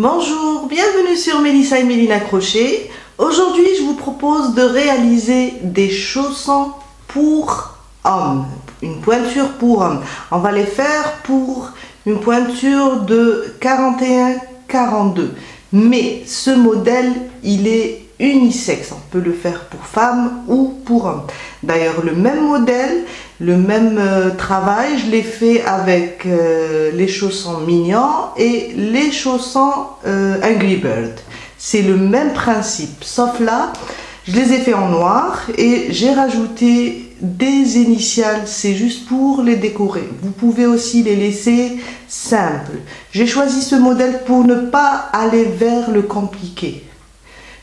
Bonjour, bienvenue sur Mélissa et Mélina Crochet. Aujourd'hui, je vous propose de réaliser des chaussons pour hommes, une pointure pour hommes. On va les faire pour une pointure de 41-42. Mais ce modèle, il est unisexe. On peut le faire pour femmes ou pour hommes. D'ailleurs, le même modèle, le même travail, je l'ai fait avec les chaussons mignons et les chaussons Angry Bird. C'est le même principe, sauf là, je les ai fait en noir et j'ai rajouté des initiales, c'est juste pour les décorer. Vous pouvez aussi les laisser simples. J'ai choisi ce modèle pour ne pas aller vers le compliqué.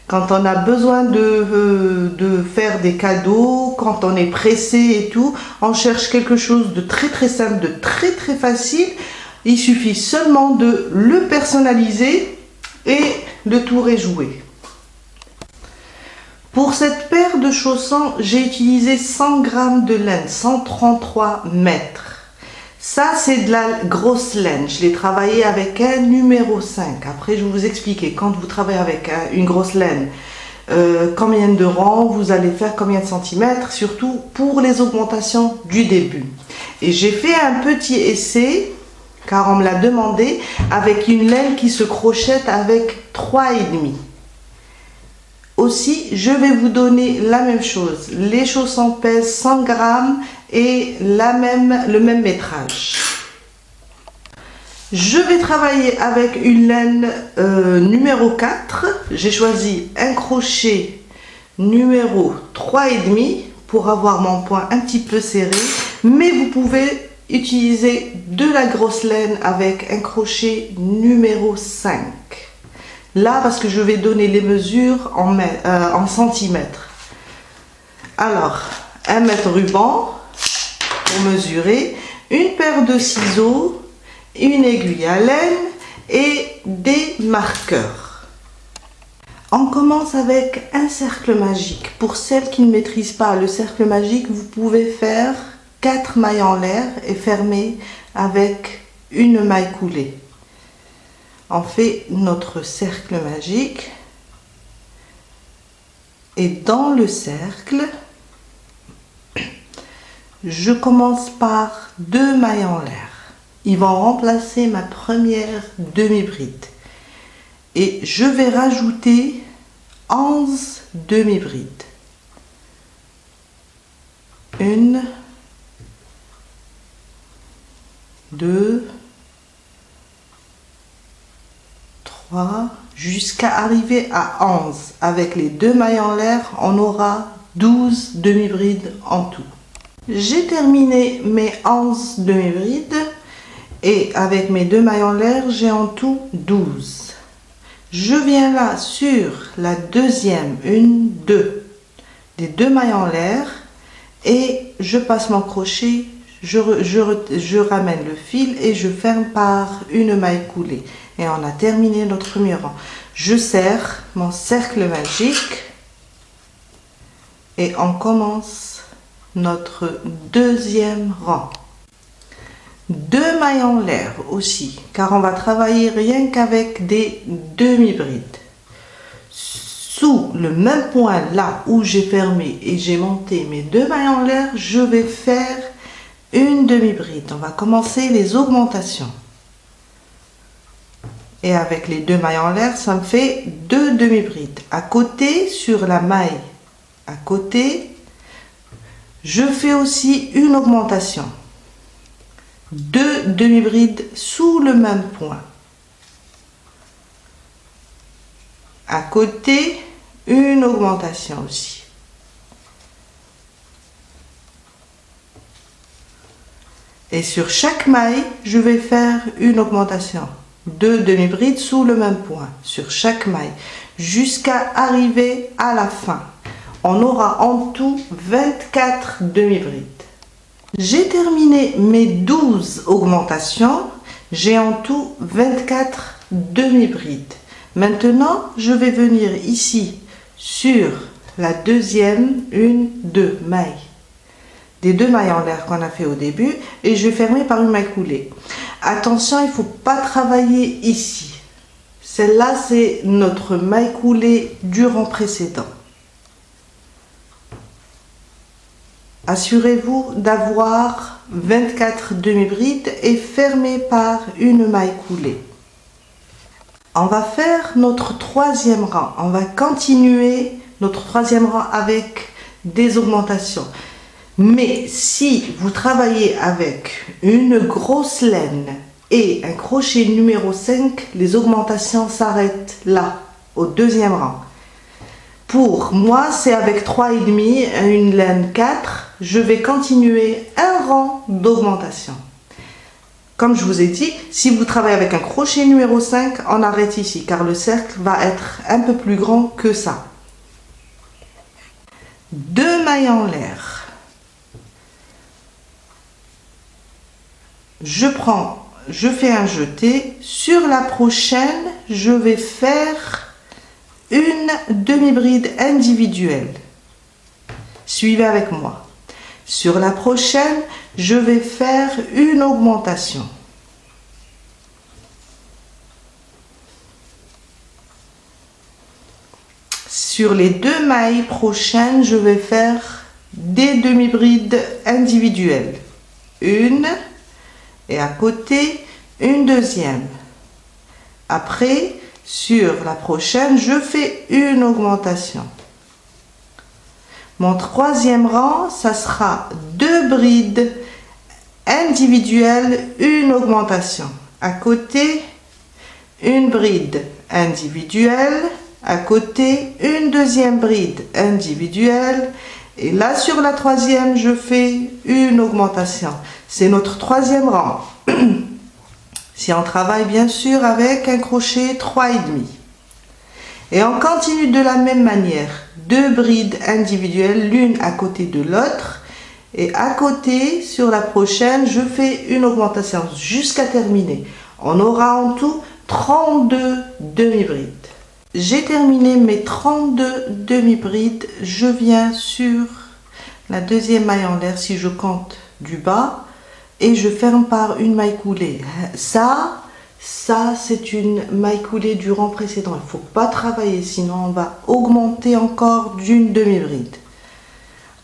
Quand on a besoin de faire des cadeaux, quand on est pressé et tout, on cherche quelque chose de très simple, de très facile. Il suffit seulement de le personnaliser et le tour est joué. Pour cette paire de chaussons, j'ai utilisé 100 g de laine, 133 mètres. Ça, c'est de la grosse laine. Je l'ai travaillé avec un numéro 5. Après, je vais vous expliquer. Quand vous travaillez avec une grosse laine, combien de rangs vous allez faire, combien de centimètres, surtout pour les augmentations du début. Et j'ai fait un petit essai, car on me l'a demandé, avec une laine qui se crochette avec 3,5. Aussi, je vais vous donner la même chose. Les chaussons pèsent 100 g et le même métrage. Je vais travailler avec une laine numéro 4. J'ai choisi un crochet numéro 3,5 pour avoir mon point un petit peu serré. Mais vous pouvez utiliser de la grosse laine avec un crochet numéro 5. Là, parce que je vais donner les mesures en centimètres. Alors, 1 mètre ruban pour mesurer, une paire de ciseaux, une aiguille à laine et des marqueurs. On commence avec un cercle magique. Pour celles qui ne maîtrisent pas le cercle magique, vous pouvez faire 4 mailles en l'air et fermer avec une maille coulée. On fait notre cercle magique et dans le cercle, je commence par 2 mailles en l'air. Ils vont remplacer ma première demi-bride et je vais rajouter 11 demi-brides. 1, 2, 3, jusqu'à arriver à 11. Avec les 2 mailles en l'air, on aura 12 demi-brides en tout. J'ai terminé mes 11 demi-brides et avec mes 2 mailles en l'air, j'ai en tout 12. Je viens là sur la deuxième, 1, 2, des 2 mailles en l'air et je passe mon crochet, je ramène le fil et je ferme par une maille coulée. Et on a terminé notre premier rang. Je serre mon cercle magique et on commence notre deuxième rang. 2 mailles en l'air aussi, car on va travailler rien qu'avec des demi-brides. Sous le même point là où j'ai fermé et j'ai monté mes 2 mailles en l'air, je vais faire une demi-bride. On va commencer les augmentations. Et avec les 2 mailles en l'air, ça me fait 2 demi-brides. À côté, sur la maille à côté, je fais aussi une augmentation. 2 demi-brides sous le même point. À côté, une augmentation aussi. Et sur chaque maille, je vais faire une augmentation. 2 demi-brides sous le même point sur chaque maille jusqu'à arriver à la fin. On aura en tout 24 demi-brides. J'ai terminé mes 12 augmentations. J'ai en tout 24 demi-brides. Maintenant, je vais venir ici sur la deuxième, 1, 2 mailles. Des 2 mailles en l'air qu'on a fait au début et je vais fermer par une maille coulée. Attention, il ne faut pas travailler ici. Celle-là, c'est notre maille coulée du rang précédent. Assurez-vous d'avoir 24 demi-brides et fermez par une maille coulée. On va faire notre troisième rang. On va continuer notre troisième rang avec des augmentations. Mais si vous travaillez avec une grosse laine et un crochet numéro 5, les augmentations s'arrêtent là, au deuxième rang. Pour moi, c'est avec 3,5, une laine 4, je vais continuer un rang d'augmentation. Comme je vous ai dit, si vous travaillez avec un crochet numéro 5, on arrête ici, car le cercle va être un peu plus grand que ça. 2 mailles en l'air. Je fais un jeté. Sur la prochaine, je vais faire une demi-bride individuelle. Suivez avec moi. Sur la prochaine, je vais faire une augmentation. Sur les 2 mailles prochaines, je vais faire des demi-brides individuelles. Une et à côté, une deuxième. Après, sur la prochaine, je fais une augmentation. Mon troisième rang, ça sera 2 brides individuelles, une augmentation. À côté, une bride individuelle. À côté, une deuxième bride individuelle. Et là, sur la troisième, je fais une augmentation. C'est notre troisième rang. Si on travaille bien sûr avec un crochet 3,5. Et on continue de la même manière. 2 brides individuelles, l'une à côté de l'autre. Et à côté, sur la prochaine, je fais une augmentation jusqu'à terminer. On aura en tout 32 demi-brides. J'ai terminé mes 32 demi-brides. Je viens sur la deuxième maille en l'air si je compte du bas et je ferme par une maille coulée. Ça c'est une maille coulée du rang précédent. Il ne faut pas travailler, sinon on va augmenter encore d'une demi-bride.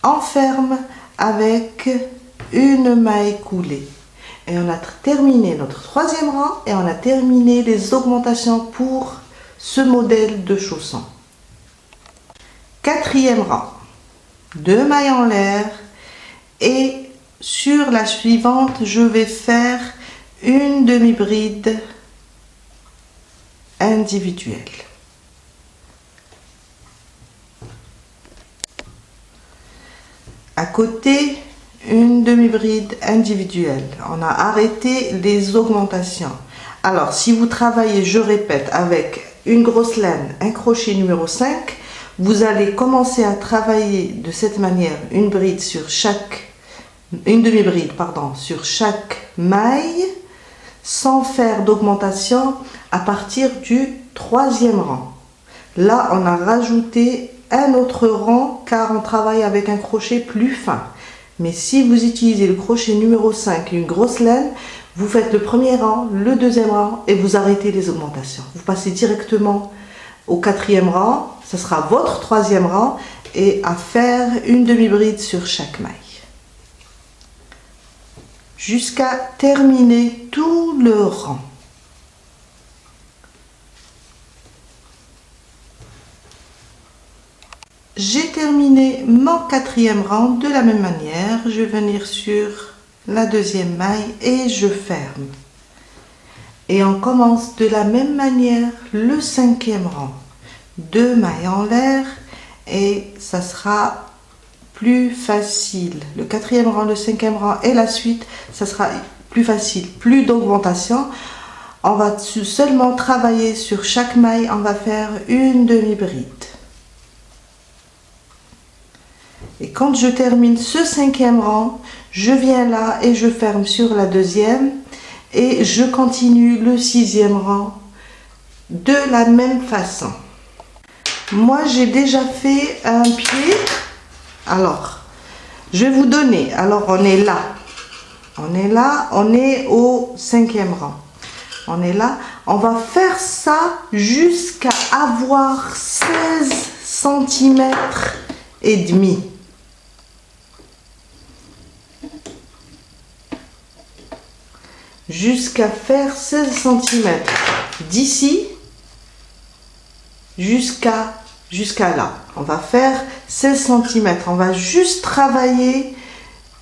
On ferme avec une maille coulée. Et on a terminé notre troisième rang et on a terminé les augmentations pour ce modèle de chausson. Quatrième rang, 2 mailles en l'air et sur la suivante, je vais faire une demi-bride individuelle. À côté, une demi-bride individuelle. On a arrêté les augmentations. Alors, si vous travaillez, je répète, avec une grosse laine, un crochet numéro 5, vous allez commencer à travailler de cette manière une demi-bride sur chaque maille sans faire d'augmentation à partir du troisième rang. Là, on a rajouté un autre rang car on travaille avec un crochet plus fin. Mais si vous utilisez le crochet numéro 5, une grosse laine, vous faites le premier rang, le deuxième rang et vous arrêtez les augmentations. Vous passez directement au quatrième rang, ce sera votre troisième rang et à faire une demi-bride sur chaque maille. Jusqu'à terminer tout le rang. J'ai terminé mon quatrième rang de la même manière. Je vais venir sur la deuxième maille et je ferme. Et on commence de la même manière le cinquième rang. 2 mailles en l'air et ça sera plus facile. Le quatrième rang, le cinquième rang et la suite, ça sera plus facile. Plus d'augmentation. On va seulement travailler sur chaque maille. On va faire une demi-bride. Et quand je termine ce cinquième rang, je viens là et je ferme sur la deuxième et je continue le sixième rang de la même façon. Moi, j'ai déjà fait un pied. Alors, je vais vous donner. Alors, on est là. On est là, on est au cinquième rang. On est là. On va faire ça jusqu'à avoir 16 cm et demi. Jusqu'à faire 16 cm d'ici jusqu'à là. On va faire 16 cm. On va juste travailler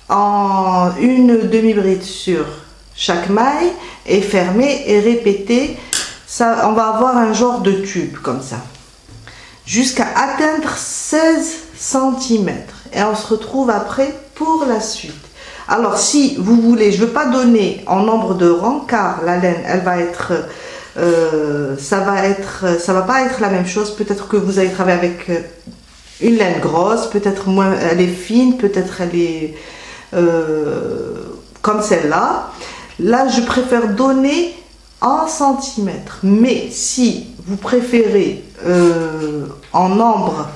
en une demi-bride sur chaque maille et fermer et répéter. Ça, on va avoir un genre de tube comme ça. Jusqu'à atteindre 16 cm. Et on se retrouve après pour la suite. Alors si vous voulez, je ne veux pas donner en nombre de rangs car la laine, elle va être, ça va pas être la même chose. Peut-être que vous allez travailler avec une laine grosse, peut-être moins, elle est fine, peut-être elle est comme celle-là. Là, je préfère donner en centimètres. Mais si vous préférez en nombre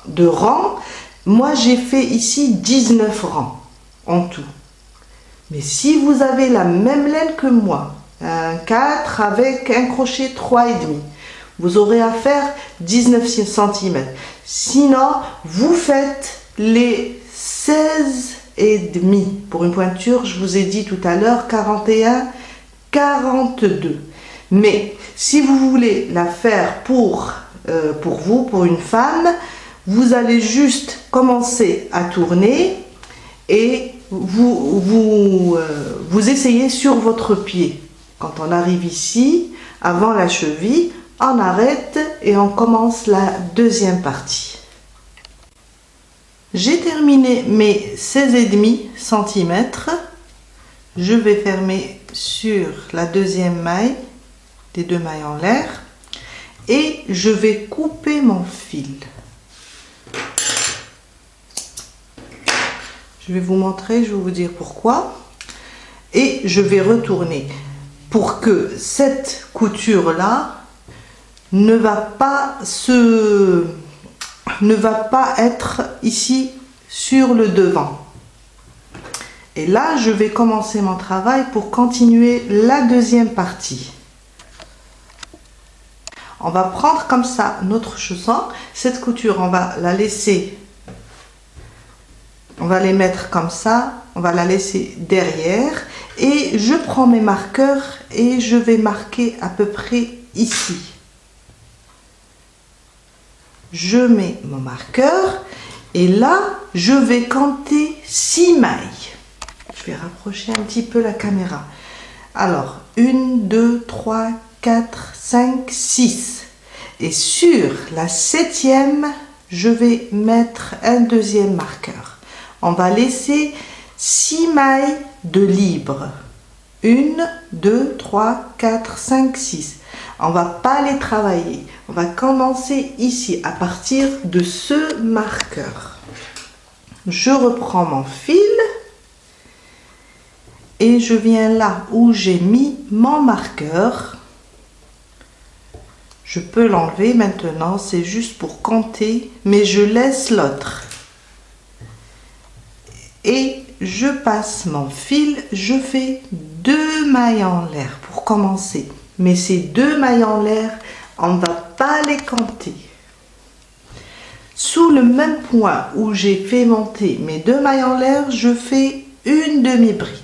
de rangs, moi j'ai fait ici 19 rangs en tout. Mais si vous avez la même laine que moi, un 4 avec un crochet 3,5, vous aurez à faire 19 cm. Sinon, vous faites les 16,5. Pour une pointure, je vous ai dit tout à l'heure, 41, 42. Mais si vous voulez la faire pour vous, pour une femme, vous allez juste commencer à tourner et vous essayez sur votre pied. Quand on arrive ici, avant la cheville, on arrête et on commence la deuxième partie. J'ai terminé mes 16,5 cm. Je vais fermer sur la deuxième maille, les deux mailles en l'air, et je vais couper mon fil. Je vais vous montrer, je vais vous dire pourquoi. Et je vais retourner pour que cette couture-là ne va pas être ici sur le devant. Et là, je vais commencer mon travail pour continuer la deuxième partie. On va prendre comme ça notre chausson. Cette couture, on va la laisser. On va les mettre comme ça, on va la laisser derrière et je prends mes marqueurs et je vais marquer à peu près ici. Je mets mon marqueur et là, je vais compter 6 mailles. Je vais rapprocher un petit peu la caméra. Alors, 1, 2, 3, 4, 5, 6. Et sur la 7e, je vais mettre un deuxième marqueur. On va laisser 6 mailles de libre. 1, 2, 3, 4, 5, 6. On ne va pas les travailler. On va commencer ici à partir de ce marqueur. Je reprends mon fil et je viens là où j'ai mis mon marqueur. Je peux l'enlever maintenant, c'est juste pour compter, mais je laisse l'autre. Et je passe mon fil, je fais 2 mailles en l'air pour commencer. Mais ces 2 mailles en l'air, on ne va pas les compter. Sous le même point où j'ai fait monter mes 2 mailles en l'air, je fais une demi-bride.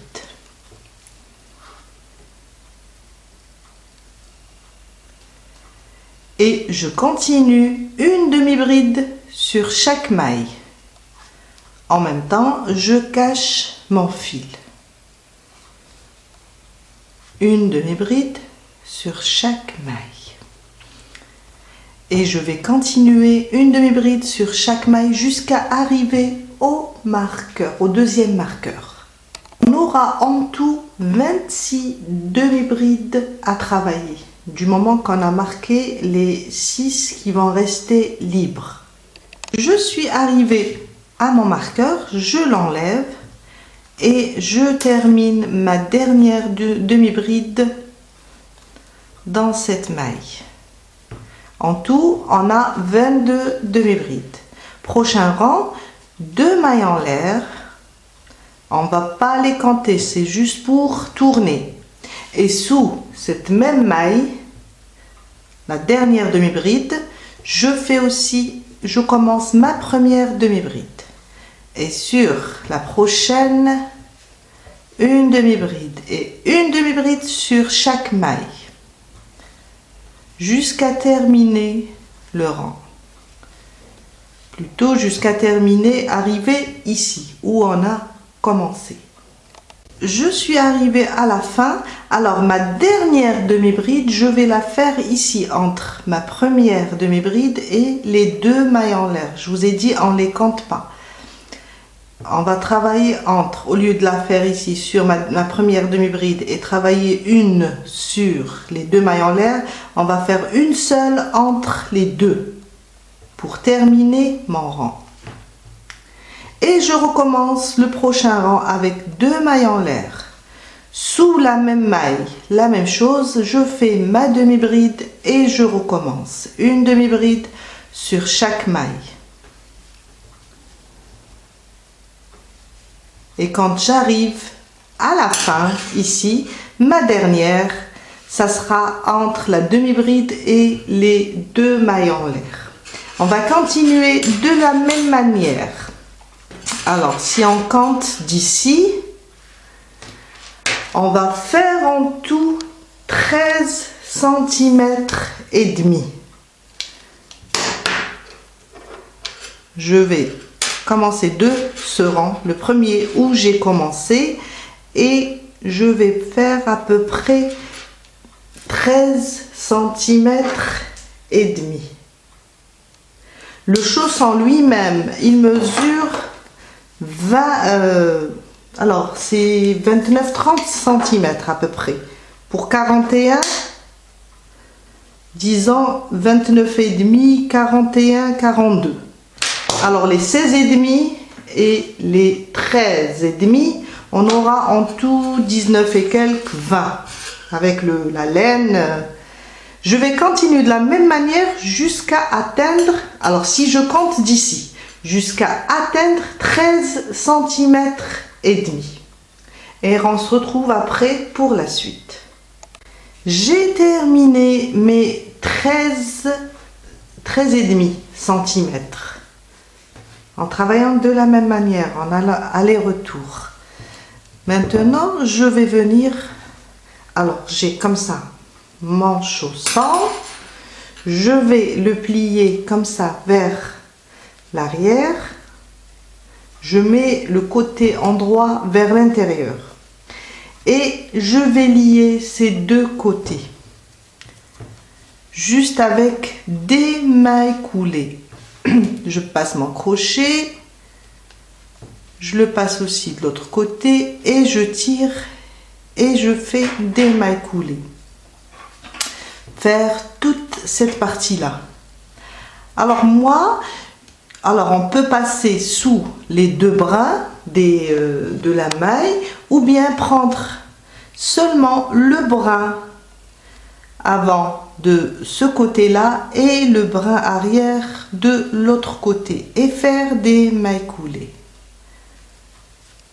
Et je continue une demi-bride sur chaque maille. En même temps, je cache mon fil. Une demi-bride sur chaque maille. Et je vais continuer une demi-bride sur chaque maille jusqu'à arriver au marqueur, au deuxième marqueur. On aura en tout 26 demi-brides à travailler, du moment qu'on a marqué les 6 qui vont rester libres. Je suis arrivée à mon marqueur, je l'enlève et je termine ma dernière demi-bride dans cette maille. En tout, on a 22 demi-brides. Prochain rang, 2 mailles en l'air. On ne va pas les compter, c'est juste pour tourner. Et sous cette même maille, la dernière demi-bride, je commence ma première demi-bride. Et sur la prochaine, une demi-bride et une demi-bride sur chaque maille jusqu'à terminer le rang. Plutôt jusqu'à terminer, arriver ici où on a commencé. Je suis arrivée à la fin, alors ma dernière demi-bride, je vais la faire ici entre ma première demi-bride et les deux mailles en l'air. Je vous ai dit, on ne les compte pas. On va travailler entre, au lieu de la faire ici sur ma première demi-bride et travailler une sur les deux mailles en l'air, on va faire une seule entre les deux pour terminer mon rang. Et je recommence le prochain rang avec deux mailles en l'air. Sous la même maille, la même chose, je fais ma demi-bride et je recommence. Une demi-bride sur chaque maille. Et quand j'arrive à la fin, ici, ma dernière, ça sera entre la demi-bride et les deux mailles en l'air. On va continuer de la même manière. Alors, si on compte d'ici, on va faire en tout 13 cm et demi. Je vais commencer de ce rang, le premier où j'ai commencé, et je vais faire à peu près 13 cm et demi. Le chausson lui-même, il mesure 20, alors c'est 29-30 cm à peu près. Pour 41, disons 29,5, 41, 42. Alors les 16,5 et les 13,5, on aura en tout 19 et quelques, 20. Avec la laine. Je vais continuer de la même manière jusqu'à atteindre, alors si je compte d'ici, jusqu'à atteindre 13 cm et demi. Et on se retrouve après pour la suite. J'ai terminé mes 13,5 cm en travaillant de la même manière, en aller-retour. Maintenant, je vais venir, alors j'ai comme ça mon chausson, je vais le plier comme ça vers l'arrière, je mets le côté endroit vers l'intérieur et je vais lier ces deux côtés juste avec des mailles coulées. Je passe mon crochet, je le passe aussi de l'autre côté et je tire et je fais des mailles coulées. Faire toute cette partie là. Alors on peut passer sous les deux brins de la maille ou bien prendre seulement le brin avant de ce côté là et le brin arrière de l'autre côté et faire des mailles coulées.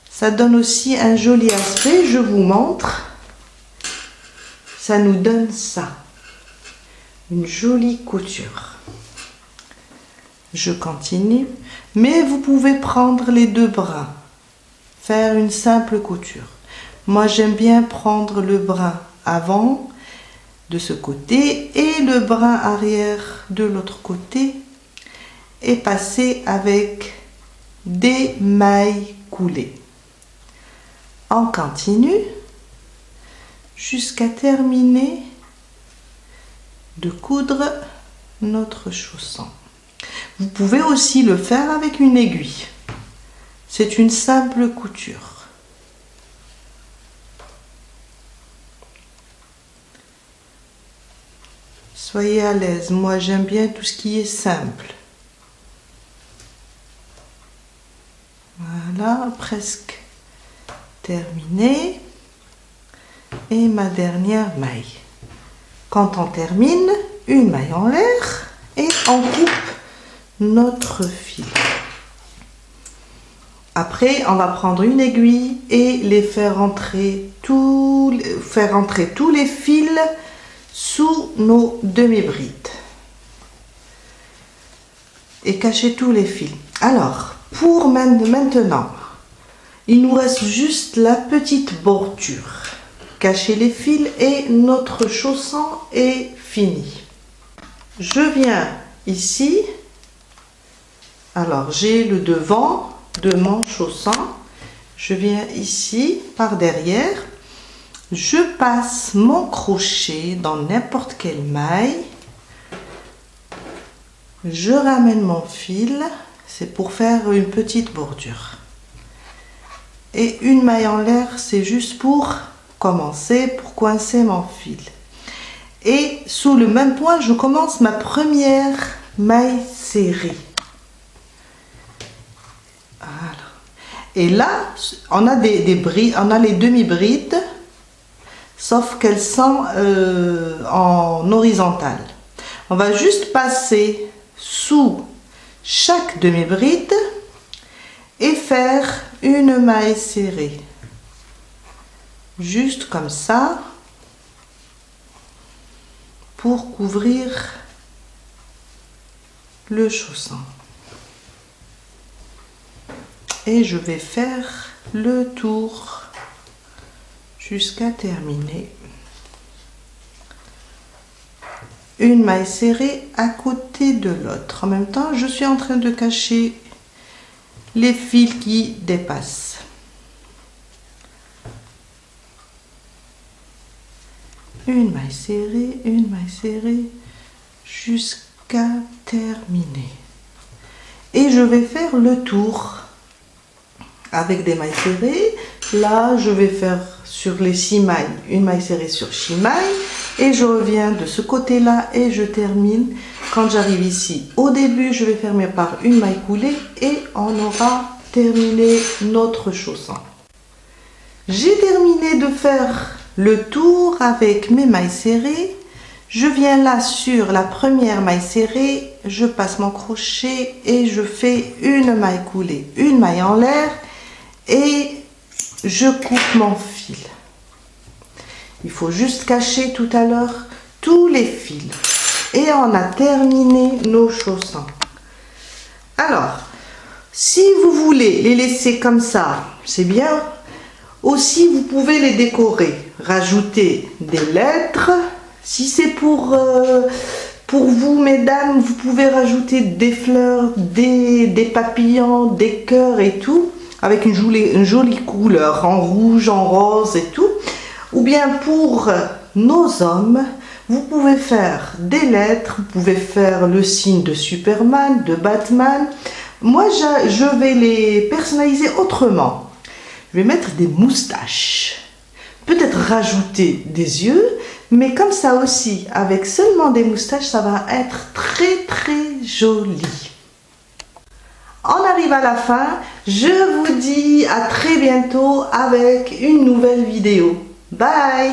Ça donne aussi un joli aspect, je vous montre. Ça nous donne ça. Une jolie couture. Je continue, mais vous pouvez prendre les deux brins, faire une simple couture. Moi j'aime bien prendre le brin avant de ce côté et le brin arrière de l'autre côté et passer avec des mailles coulées. On continue jusqu'à terminer de coudre notre chausson. Vous pouvez aussi le faire avec une aiguille. C'est une simple couture. Soyez à l'aise. Moi, j'aime bien tout ce qui est simple. Voilà, presque terminé. Et ma dernière maille. Quand on termine, une maille en l'air et on coupe notre fil. Après, on va prendre une aiguille et les faire entrer tous les fils sous nos demi-brides et cacher tous les fils. Alors, pour maintenant, il nous reste juste la petite bordure. Cacher les fils et notre chausson est fini. Je viens ici. Alors, j'ai le devant de mon chausson. Je viens ici par derrière. Je passe mon crochet dans n'importe quelle maille. Je ramène mon fil. C'est pour faire une petite bordure. Et une maille en l'air, c'est juste pour commencer, pour coincer mon fil. Et sous le même point, je commence ma première maille serrée. Voilà. Et là, on a des brides, on a les demi-brides, sauf qu'elles sont en horizontale. On va juste passer sous chaque demi-bride et faire une maille serrée. Juste comme ça, pour couvrir le chausson. Et je vais faire le tour jusqu'à terminer. Une maille serrée à côté de l'autre. En même temps, je suis en train de cacher les fils qui dépassent. Une maille serrée jusqu'à terminer. Et je vais faire le tour avec des mailles serrées. Là, je vais faire sur les 6 mailles, une maille serrée sur 6 mailles. Et je reviens de ce côté-là et je termine. Quand j'arrive ici, au début, je vais fermer par une maille coulée et on aura terminé notre chausson. J'ai terminé de faire le tour avec mes mailles serrées. Je viens là sur la première maille serrée, je passe mon crochet et je fais une maille coulée, une maille en l'air et je coupe mon fil. Il faut juste cacher tout à l'heure tous les fils. Et on a terminé nos chaussons. Alors, si vous voulez les laisser comme ça, c'est bien. Aussi, vous pouvez les décorer. Rajouter des lettres. Si c'est pour vous, mesdames, vous pouvez rajouter des fleurs, des papillons, des cœurs et tout. Avec une jolie couleur, en rouge, en rose et tout. Ou bien pour nos hommes, vous pouvez faire des lettres, vous pouvez faire le signe de Superman, de Batman. Moi, je vais les personnaliser autrement. Je vais mettre des moustaches. Peut-être rajouter des yeux, mais comme ça aussi, avec seulement des moustaches, ça va être très joli. On arrive à la fin. Je vous dis à très bientôt avec une nouvelle vidéo. Bye!